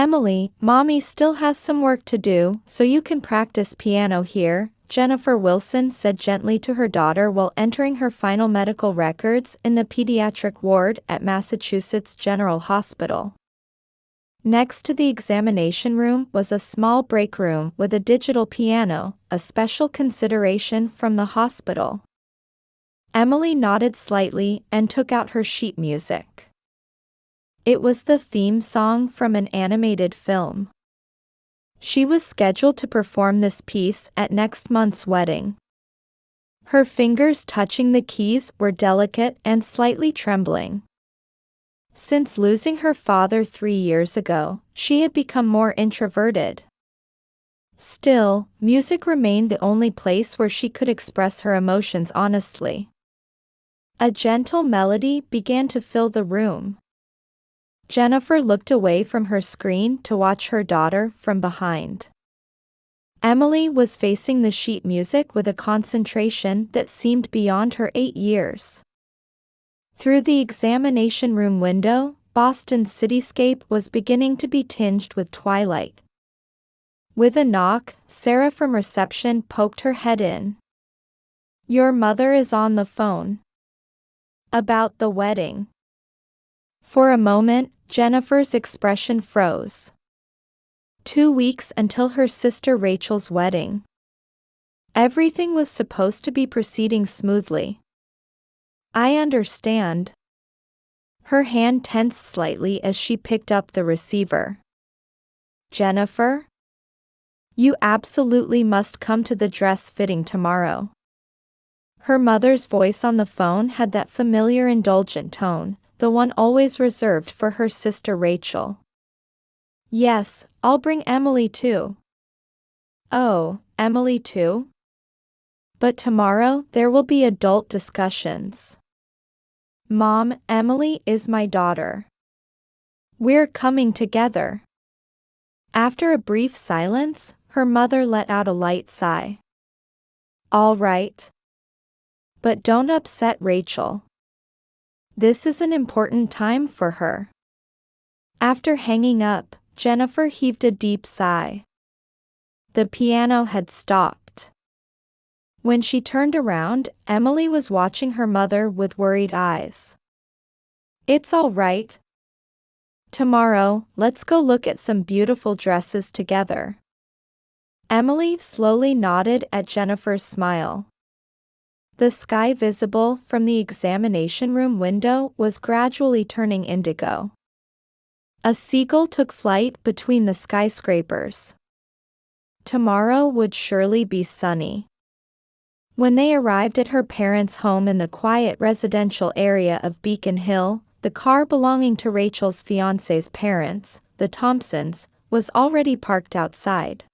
Emily, Mommy still has some work to do, so you can practice piano here, Jennifer Wilson said gently to her daughter while entering her final medical records in the pediatric ward at Massachusetts General Hospital. Next to the examination room was a small break room with a digital piano, a special consideration from the hospital. Emily nodded slightly and took out her sheet music. It was the theme song from an animated film. She was scheduled to perform this piece at next month's wedding. Her fingers touching the keys were delicate and slightly trembling. Since losing her father 3 years ago, she had become more introverted. Still, music remained the only place where she could express her emotions honestly. A gentle melody began to fill the room. Jennifer looked away from her screen to watch her daughter from behind. Emily was facing the sheet music with a concentration that seemed beyond her 8 years. Through the examination room window, Boston's cityscape was beginning to be tinged with twilight. With a knock, Sarah from reception poked her head in. "Your mother is on the phone. About the wedding." For a moment, Jennifer's expression froze. 2 weeks until her sister Rachel's wedding. Everything was supposed to be proceeding smoothly. "I understand." Her hand tensed slightly as she picked up the receiver. "Jennifer? You absolutely must come to the dress fitting tomorrow." Her mother's voice on the phone had that familiar indulgent tone, the one always reserved for her sister Rachel. "Yes, I'll bring Emily too." "Oh, Emily too? But tomorrow there will be adult discussions." "Mom, Emily is my daughter. We're coming together." After a brief silence, her mother let out a light sigh. "All right. But don't upset Rachel. This is an important time for her." After hanging up, Jennifer heaved a deep sigh. The piano had stopped. When she turned around, Emily was watching her mother with worried eyes. "It's all right. Tomorrow, let's go look at some beautiful dresses together." Emily slowly nodded at Jennifer's smile. The sky visible from the examination room window was gradually turning indigo. A seagull took flight between the skyscrapers. Tomorrow would surely be sunny. When they arrived at her parents' home in the quiet residential area of Beacon Hill, the car belonging to Rachel's fiancé's parents, the Thompsons, was already parked outside.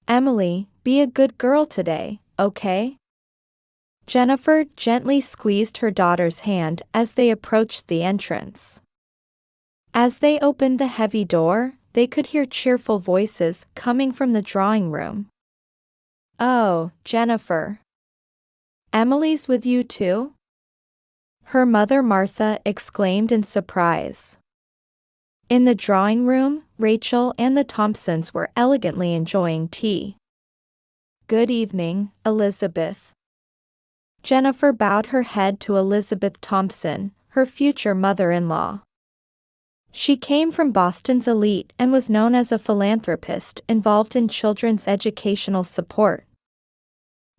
"Emily, be a good girl today, okay?" Jennifer gently squeezed her daughter's hand as they approached the entrance. As they opened the heavy door, they could hear cheerful voices coming from the drawing room. "Oh, Jennifer. Emily's with you too?" her mother Martha exclaimed in surprise. In the drawing room, Rachel and the Thompsons were elegantly enjoying tea. "Good evening, Elizabeth." Jennifer bowed her head to Elizabeth Thompson, her future mother-in-law. She came from Boston's elite and was known as a philanthropist involved in children's educational support.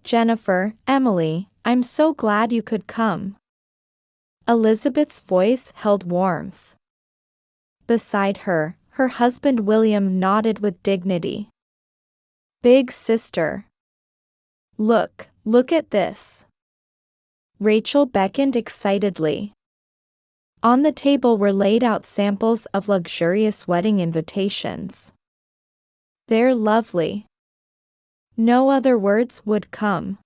"Jennifer, Emily, I'm so glad you could come." Elizabeth's voice held warmth. Beside her, her husband William nodded with dignity. "Big sister. Look at this." Rachel beckoned excitedly. On the table were laid out samples of luxurious wedding invitations. "They're lovely." No other words would come.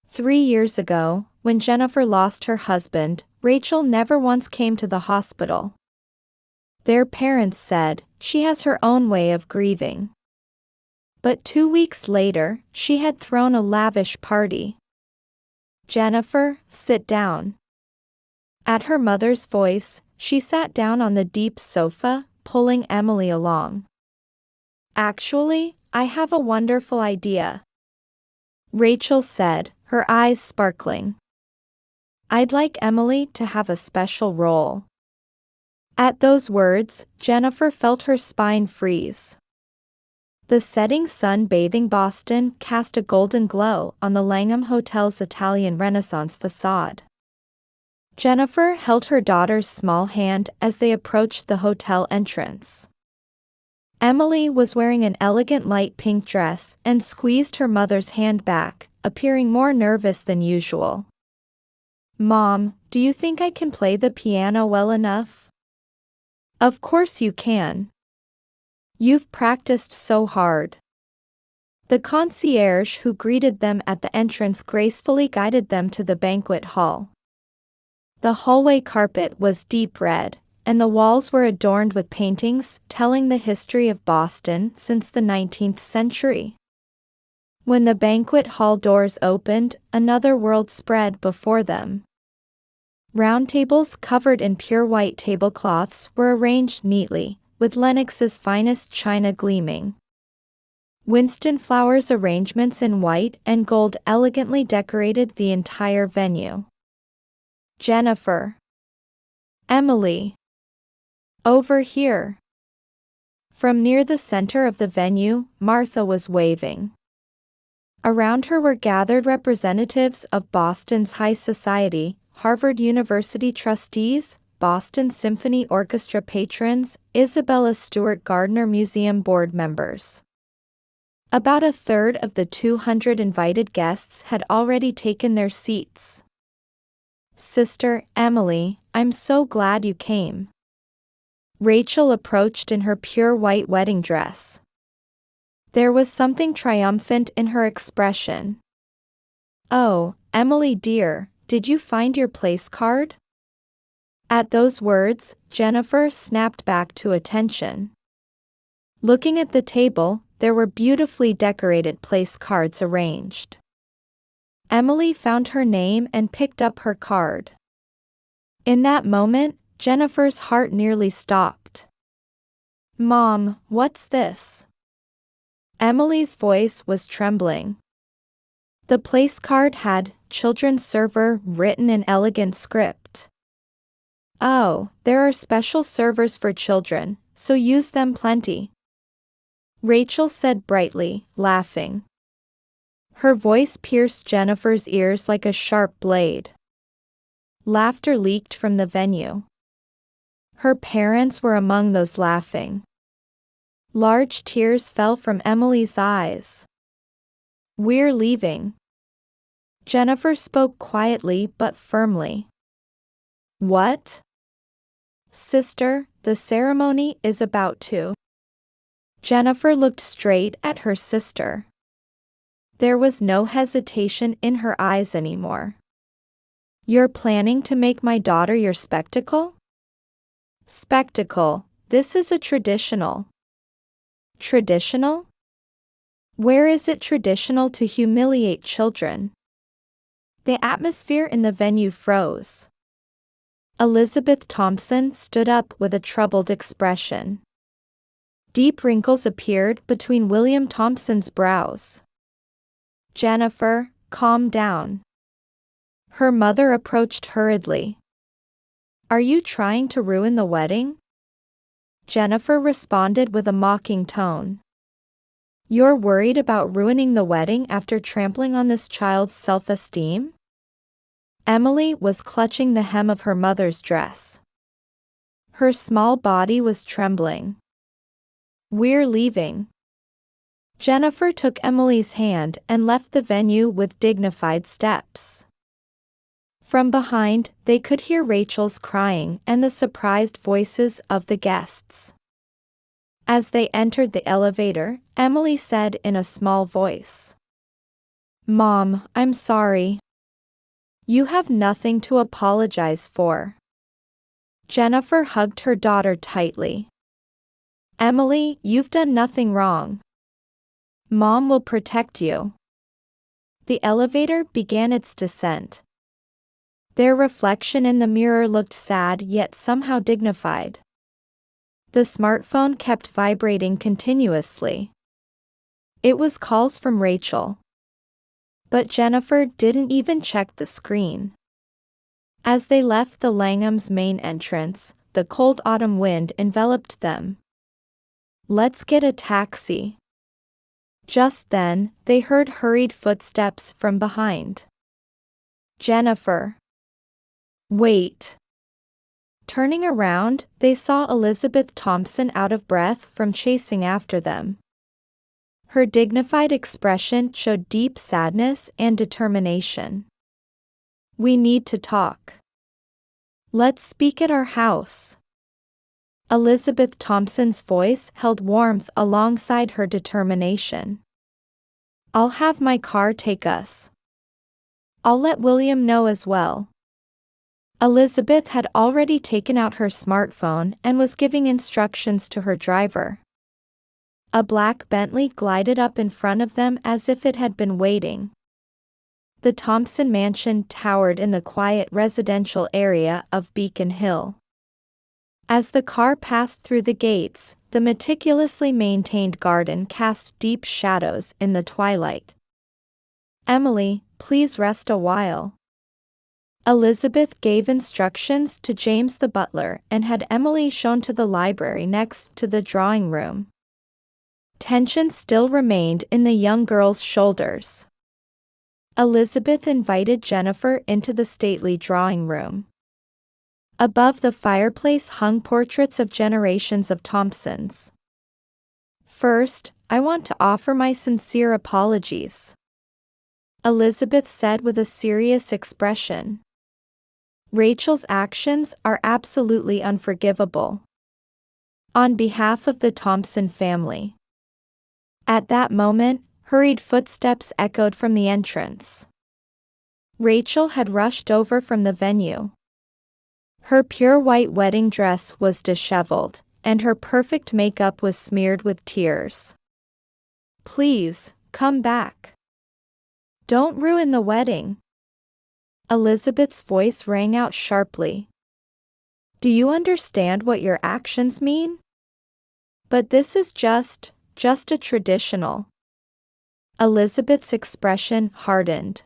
3 years ago, when Jennifer lost her husband, Rachel never once came to the hospital. Their parents said, "She has her own way of grieving." But 2 weeks later, she had thrown a lavish party. "Jennifer, sit down." At her mother's voice, she sat down on the deep sofa, pulling Emily along. "Actually, I have a wonderful idea," Rachel said, her eyes sparkling. "I'd like Emily to have a special role." At those words, Jennifer felt her spine freeze. The setting sun bathing Boston cast a golden glow on the Langham Hotel's Italian Renaissance facade. Jennifer held her daughter's small hand as they approached the hotel entrance. Emily was wearing an elegant light pink dress and squeezed her mother's hand back, appearing more nervous than usual. "Mom, do you think I can play the piano well enough?" "Of course you can. You've practiced so hard." The concierge who greeted them at the entrance gracefully guided them to the banquet hall. The hallway carpet was deep red, and the walls were adorned with paintings telling the history of Boston since the 19th century. When the banquet hall doors opened, another world spread before them. Round tables covered in pure white tablecloths were arranged neatly, with Lenox's finest china gleaming. Winston Flowers arrangements in white and gold elegantly decorated the entire venue. "Jennifer. Emily. Over here." From near the center of the venue, Martha was waving. Around her were gathered representatives of Boston's high society, Harvard University trustees, Boston Symphony Orchestra patrons, Isabella Stewart Gardner Museum board members. About a third of the 200 invited guests had already taken their seats. "Sister Emily, I'm so glad you came." Rachel approached in her pure white wedding dress. There was something triumphant in her expression. "Oh, Emily dear, did you find your place card?" At those words, Jennifer snapped back to attention. Looking at the table, there were beautifully decorated place cards arranged. Emily found her name and picked up her card. In that moment, Jennifer's heart nearly stopped. "Mom, what's this?" Emily's voice was trembling. The place card had "Children's Server" written in elegant script. "Oh, there are special servers for children, so use them plenty," Rachel said brightly, laughing. Her voice pierced Jennifer's ears like a sharp blade. Laughter leaked from the venue. Her parents were among those laughing. Large tears fell from Emily's eyes. "We're leaving." Jennifer spoke quietly but firmly. "What?" "Sister, the ceremony is about to." Jennifer looked straight at her sister. There was no hesitation in her eyes anymore. "You're planning to make my daughter your spectacle?" "Spectacle, this is a traditional." "Traditional? Where is it traditional to humiliate children?" The atmosphere in the venue froze. Elizabeth Thompson stood up with a troubled expression. Deep wrinkles appeared between William Thompson's brows. "Jennifer, calm down." Her mother approached hurriedly. "Are you trying to ruin the wedding?" Jennifer responded with a mocking tone. "You're worried about ruining the wedding after trampling on this child's self-esteem?" Emily was clutching the hem of her mother's dress. Her small body was trembling. "We're leaving." Jennifer took Emily's hand and left the venue with dignified steps. From behind, they could hear Rachel's crying and the surprised voices of the guests. As they entered the elevator, Emily said in a small voice, "Mom, I'm sorry." "You have nothing to apologize for." Jennifer hugged her daughter tightly. "Emily, you've done nothing wrong. Mom will protect you." The elevator began its descent. Their reflection in the mirror looked sad yet somehow dignified. The smartphone kept vibrating continuously. It was calls from Rachel. But Jennifer didn't even check the screen. As they left the Langham's main entrance, the cold autumn wind enveloped them. "Let's get a taxi." Just then, they heard hurried footsteps from behind. "Jennifer. Wait." Turning around, they saw Elizabeth Thompson out of breath from chasing after them. Her dignified expression showed deep sadness and determination. "We need to talk. Let's speak at our house." Elizabeth Thompson's voice held warmth alongside her determination. "I'll have my car take us. I'll let William know as well." Elizabeth had already taken out her smartphone and was giving instructions to her driver. A black Bentley glided up in front of them as if it had been waiting. The Thompson mansion towered in the quiet residential area of Beacon Hill. As the car passed through the gates, the meticulously maintained garden cast deep shadows in the twilight. "Emily, please rest a while." Elizabeth gave instructions to James the butler and had Emily shown to the library next to the drawing room. Tension still remained in the young girl's shoulders. Elizabeth invited Jennifer into the stately drawing room. Above the fireplace hung portraits of generations of Thompsons. "First, I want to offer my sincere apologies," Elizabeth said with a serious expression. "Rachel's actions are absolutely unforgivable. On behalf of the Thompson family." At that moment, hurried footsteps echoed from the entrance. Rachel had rushed over from the venue. Her pure white wedding dress was disheveled, and her perfect makeup was smeared with tears. "Please, come back. Don't ruin the wedding." Elizabeth's voice rang out sharply. "Do you understand what your actions mean? But this is just a traditional." Elizabeth's expression hardened.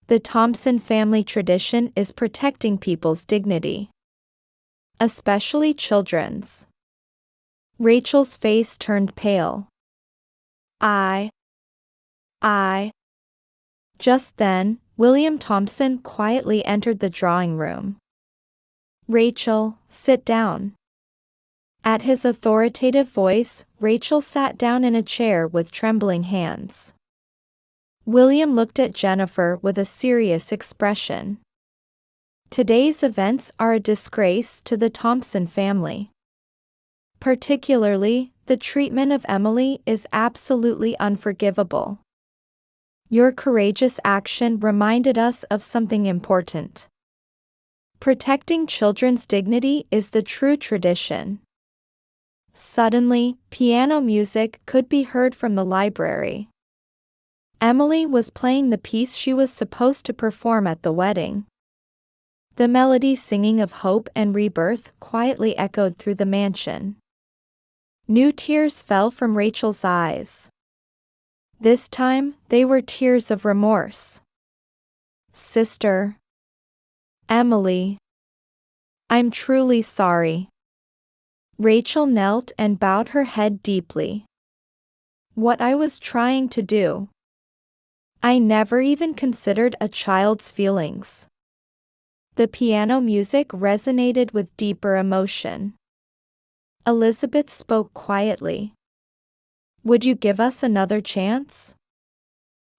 "The Thompson family tradition is protecting people's dignity. Especially children's." Rachel's face turned pale. I. Just then, William Thompson quietly entered the drawing room. "Rachel, sit down." At his authoritative voice, Rachel sat down in a chair with trembling hands. William looked at Jennifer with a serious expression. "Today's events are a disgrace to the Thompson family. Particularly, the treatment of Emily is absolutely unforgivable. Your courageous action reminded us of something important. Protecting children's dignity is the true tradition." Suddenly, piano music could be heard from the library. Emily was playing the piece she was supposed to perform at the wedding. The melody singing of hope and rebirth quietly echoed through the mansion. New tears fell from Rachel's eyes. This time, they were tears of remorse. "Sister Emily, I'm truly sorry." Rachel knelt and bowed her head deeply. "What I was trying to do. I never even considered a child's feelings." The piano music resonated with deeper emotion. Elizabeth spoke quietly. "Would you give us another chance?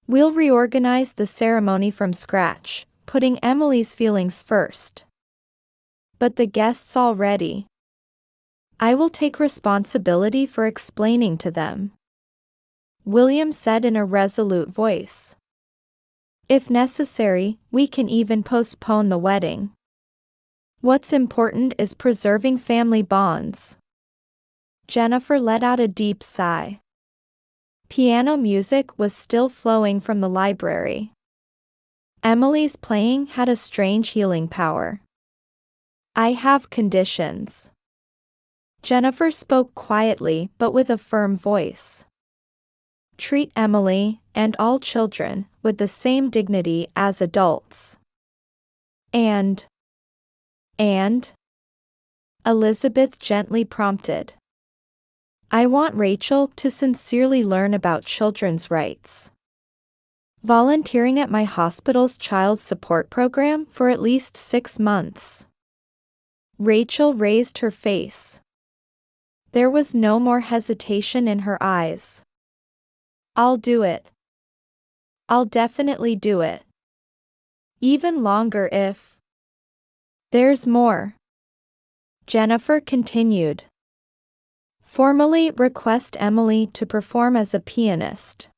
We'll reorganize the ceremony from scratch, putting Emily's feelings first. But the guests already. I will take responsibility for explaining to them," William said in a resolute voice. "If necessary, we can even postpone the wedding. What's important is preserving family bonds." Jennifer let out a deep sigh. Piano music was still flowing from the library. Emily's playing had a strange healing power. "I have conditions. Jennifer spoke quietly but with a firm voice. Treat Emily, and all children, with the same dignity as adults. And, Elizabeth gently prompted. I want Rachel to sincerely learn about children's rights. Volunteering at my hospital's child support program for at least 6 months. Rachel raised her face. There was no more hesitation in her eyes. I'll do it. I'll definitely do it. Even longer if there's more. Jennifer continued. Formally request Emily to perform as a pianist.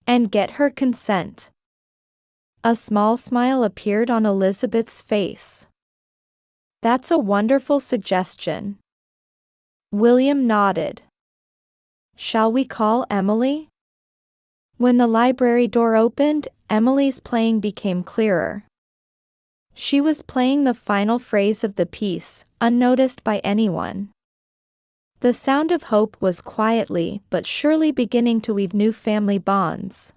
And get her consent. A small smile appeared on Elizabeth's face. That's a wonderful suggestion. William nodded. Shall we call Emily? When the library door opened, Emily's playing became clearer. She was playing the final phrase of the piece, unnoticed by anyone. The sound of hope was quietly but surely beginning to weave new family bonds.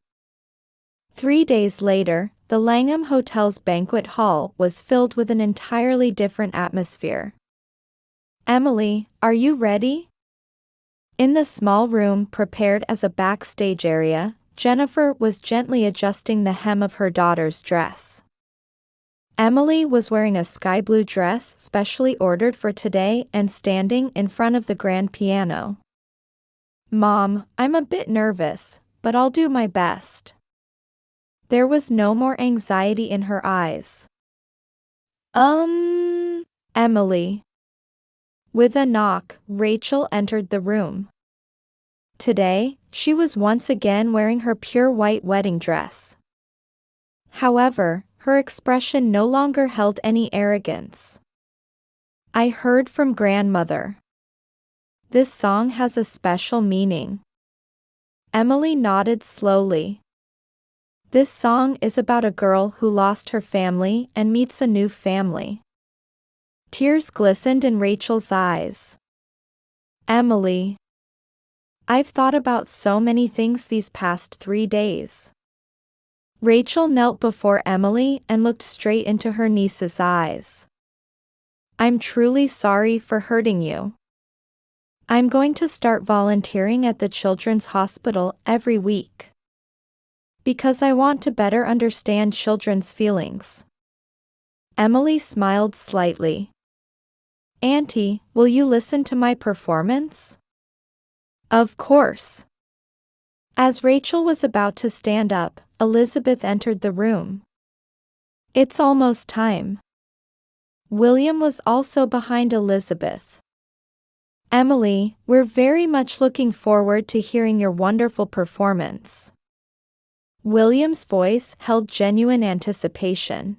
3 days later, the Langham Hotel's banquet hall was filled with an entirely different atmosphere. Emily, are you ready? In the small room prepared as a backstage area, Jennifer was gently adjusting the hem of her daughter's dress. Emily was wearing a sky blue dress specially ordered for today and standing in front of the grand piano. Mom, I'm a bit nervous, but I'll do my best. There was no more anxiety in her eyes. Emily. With a knock, Rachel entered the room. Today, she was once again wearing her pure white wedding dress. However, her expression no longer held any arrogance. I heard from grandmother. This song has a special meaning. Emily nodded slowly. This song is about a girl who lost her family and meets a new family. Tears glistened in Rachel's eyes. Emily. I've thought about so many things these past 3 days. Rachel knelt before Emily and looked straight into her niece's eyes. I'm truly sorry for hurting you. I'm going to start volunteering at the Children's Hospital every week. Because I want to better understand children's feelings. Emily smiled slightly. Auntie, will you listen to my performance? Of course. As Rachel was about to stand up, Elizabeth entered the room. It's almost time. William was also behind Elizabeth. Emily, we're very much looking forward to hearing your wonderful performance. William's voice held genuine anticipation.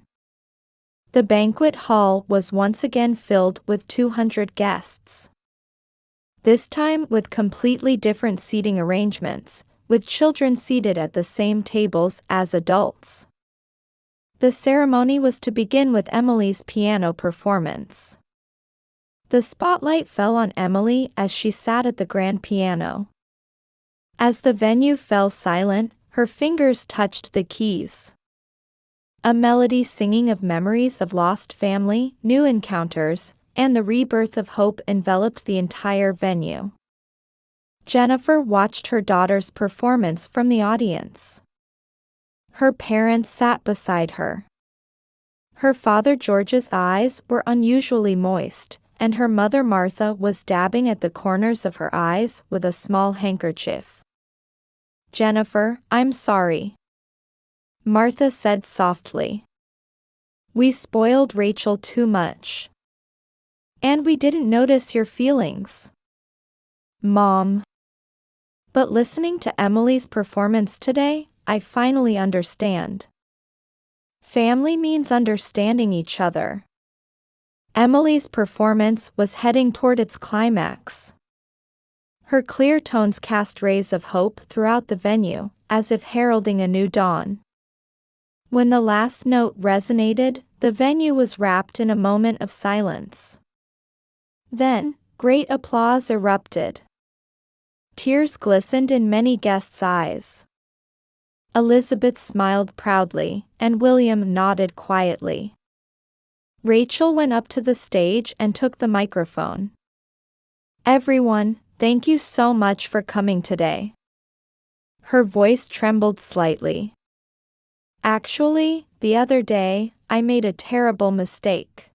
The banquet hall was once again filled with 200 guests. This time with completely different seating arrangements, with children seated at the same tables as adults. The ceremony was to begin with Emily's piano performance. The spotlight fell on Emily as she sat at the grand piano. As the venue fell silent, her fingers touched the keys. A melody singing of memories of lost family, new encounters, and the rebirth of hope enveloped the entire venue. Jennifer watched her daughter's performance from the audience. Her parents sat beside her. Her father George's eyes were unusually moist, and her mother Martha was dabbing at the corners of her eyes with a small handkerchief. Jennifer, I'm sorry. Martha said softly. We spoiled Rachel too much. And we didn't notice your feelings. Mom. But listening to Emily's performance today, I finally understand. Family means understanding each other. Emily's performance was heading toward its climax. Her clear tones cast rays of hope throughout the venue, as if heralding a new dawn. When the last note resonated, the venue was wrapped in a moment of silence. Then, Great applause erupted. Tears glistened in many guests' eyes. Elizabeth smiled proudly, and William nodded quietly. Rachel went up to the stage and took the microphone. "Everyone, thank you so much for coming today." Her voice trembled slightly. "Actually, the other day, I made a terrible mistake.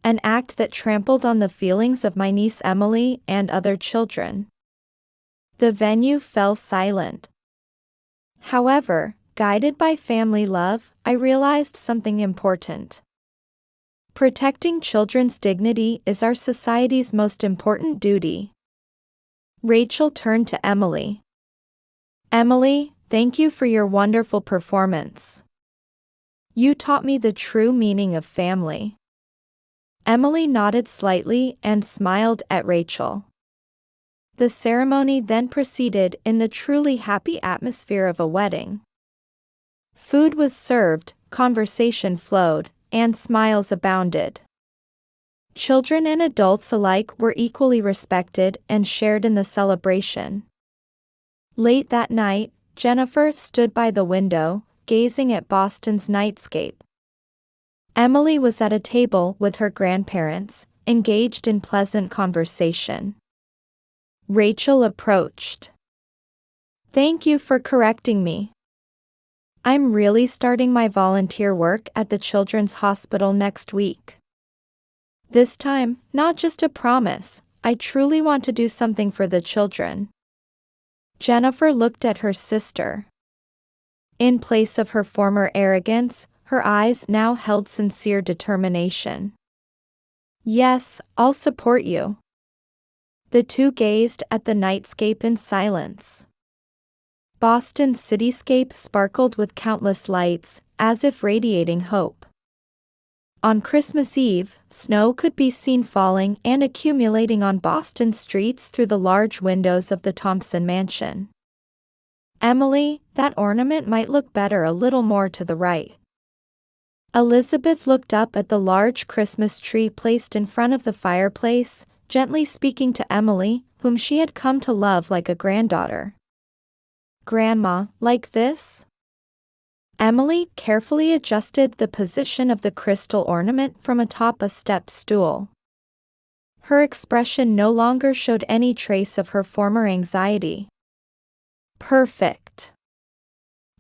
An act that trampled on the feelings of my niece Emily and other children." The venue fell silent. However, guided by family love, I realized something important. Protecting children's dignity is our society's most important duty. Rachel turned to Emily. "Emily, thank you for your wonderful performance. You taught me the true meaning of family." Emily nodded slightly and smiled at Rachel. The ceremony then proceeded in the truly happy atmosphere of a wedding. Food was served, conversation flowed, and smiles abounded. Children and adults alike were equally respected and shared in the celebration. Late that night, Jennifer stood by the window, gazing at Boston's nightscape. Emily was at a table with her grandparents, engaged in pleasant conversation. Rachel approached. "Thank you for correcting me. I'm really starting my volunteer work at the Children's Hospital next week. This time, not just a promise, I truly want to do something for the children." Jennifer looked at her sister. In place of her former arrogance, her eyes now held sincere determination. "Yes, I'll support you." The two gazed at the nightscape in silence. Boston's cityscape sparkled with countless lights, as if radiating hope. On Christmas Eve, snow could be seen falling and accumulating on Boston streets through the large windows of the Thompson mansion. "Emily, that ornament might look better a little more to the right." Elizabeth looked up at the large Christmas tree placed in front of the fireplace, gently speaking to Emily, whom she had come to love like a granddaughter. "Grandma, like this?" Emily carefully adjusted the position of the crystal ornament from atop a step stool. Her expression no longer showed any trace of her former anxiety. "Perfect.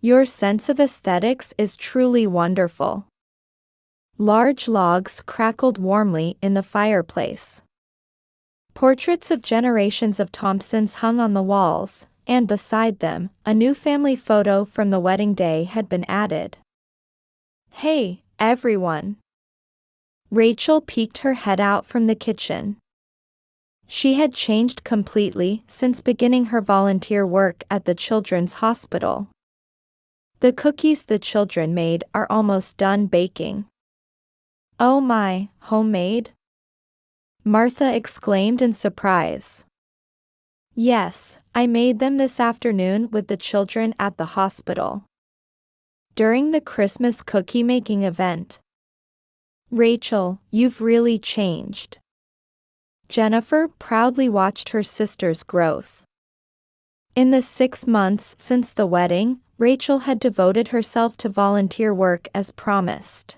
Your sense of aesthetics is truly wonderful." Large logs crackled warmly in the fireplace. Portraits of generations of Thompsons hung on the walls, and beside them, a new family photo from the wedding day had been added. "Hey, everyone." Rachel peeked her head out from the kitchen. She had changed completely since beginning her volunteer work at the Children's Hospital. "The cookies the children made are almost done baking." "Oh my, homemade?" Martha exclaimed in surprise. "Yes, I made them this afternoon with the children at the hospital. During the Christmas cookie-making event." "Rachel, you've really changed." Jennifer proudly watched her sister's growth. In the 6 months since the wedding, Rachel had devoted herself to volunteer work as promised.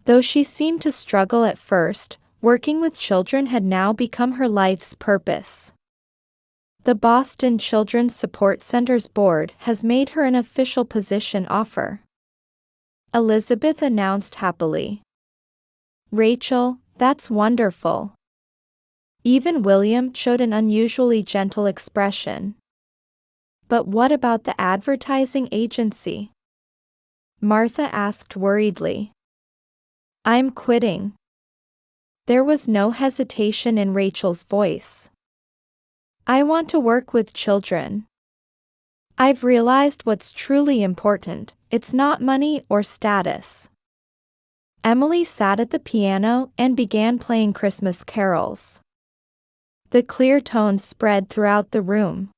Though she seemed to struggle at first, working with children had now become her life's purpose. The Boston Children's Support Center's board has made her an official position offer. Elizabeth announced happily. "Rachel, that's wonderful." Even William showed an unusually gentle expression. "But what about the advertising agency?" Martha asked worriedly. "I'm quitting." There was no hesitation in Rachel's voice. "I want to work with children. I've realized what's truly important, it's not money or status." Emily sat at the piano and began playing Christmas carols. The clear tones spread throughout the room.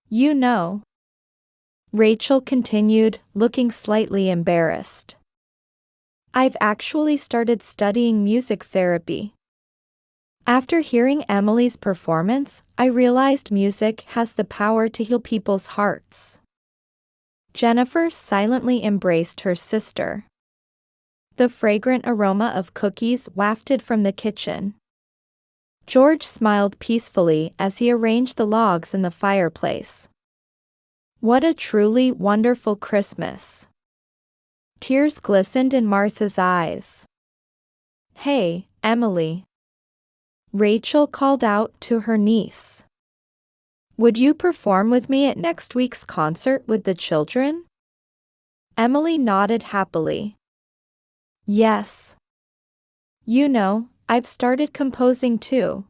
"You know," Rachel continued, looking slightly embarrassed, "I've actually started studying music therapy." After hearing Emily's performance, I realized music has the power to heal people's hearts. Jennifer silently embraced her sister. The fragrant aroma of cookies wafted from the kitchen. George smiled peacefully as he arranged the logs in the fireplace. What a truly wonderful Christmas. Tears glistened in Martha's eyes. Hey, Emily. Rachel called out to her niece. Would you perform with me at next week's concert with the children? Emily nodded happily. Yes. You know, I've started composing too.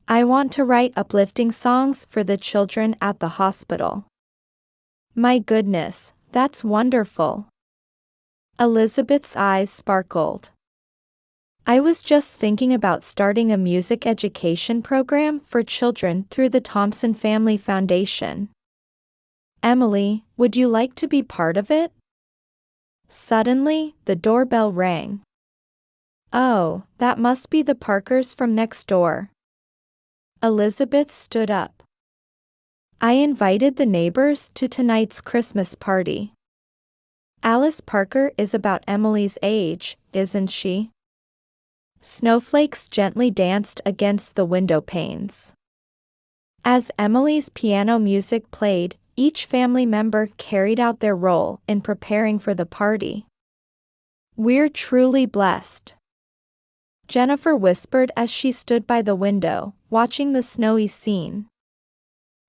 I want to write uplifting songs for the children at the hospital. My goodness, that's wonderful. Elizabeth's eyes sparkled. I was just thinking about starting a music education program for children through the Thompson Family Foundation. Emily, would you like to be part of it? Suddenly, the doorbell rang. Oh, that must be the Parkers from next door. Elizabeth stood up. I invited the neighbors to tonight's Christmas party. Alice Parker is about Emily's age, isn't she? Snowflakes gently danced against the window panes. As Emily's piano music played, each family member carried out their role in preparing for the party. We're truly blessed, Jennifer whispered as she stood by the window, watching the snowy scene.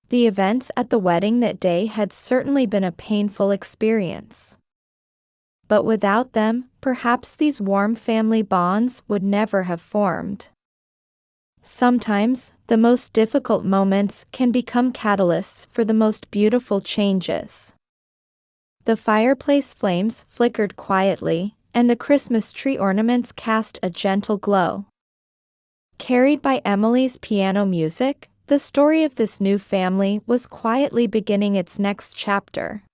The events at the wedding that day had certainly been a painful experience. But without them, perhaps these warm family bonds would never have formed. Sometimes, the most difficult moments can become catalysts for the most beautiful changes. The fireplace flames flickered quietly, and the Christmas tree ornaments cast a gentle glow. Carried by Emily's piano music, the story of this new family was quietly beginning its next chapter.